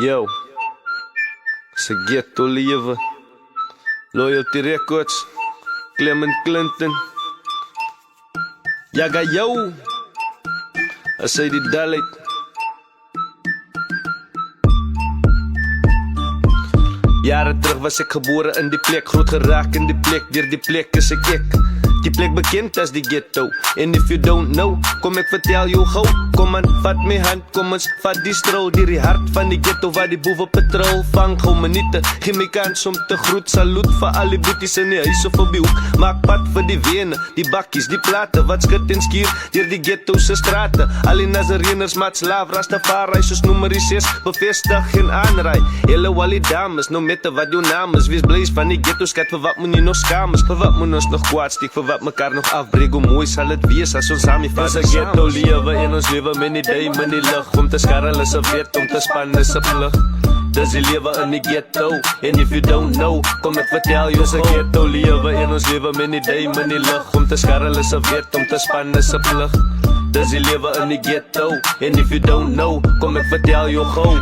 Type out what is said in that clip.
Yo, se ghetto lewe, Loyalty Records, Clement Clinton. Yaga yo, as hy die Dalit. Jare terug was ek gebore in die plek, groot geraak in die plek, deur die plek is ek. Die plek bekend as die ghetto. And if you don't know, kom ek vertel jou gauw. Kom aan, vat my hand, kom ons vat die stroll deur die hart van die ghetto waar die boewe patrol. Vang gauw minute, gee my kans om te groet. Salut vir al die boeties in die huis of op die hoek. Maak pad vir die wene, die bakkies, die plate wat skit en skier deur die ghetto se strate. Al die Nazareners, mats, laaf, Rastafari soos nummer 6, bevestig en aanraai. Hele al die dames, no matter wat jou naam is. Wees blij van die ghetto skat, vir wat moet nie nog skam is. Vir wat moet ons nog kwaad stiek, vir wat mekaar nog afbreek. Hoe mooi sal het wees as ons aan die vader saam. Ons ghetto lewe en ons lewe met die duim in die lug. Om te skarrel is 'n wet, om te span is 'n plig. Dis die lewe in die ghetto. And if you don't know, kom ek vertel jou. Dis 'n ghetto lewe en ons lewe met die duim in die lug. Om te skarrel is 'n wet, om te span is 'n plig. Dis die lewe in die ghetto. And if you don't know, kom ek vertel jou gauw.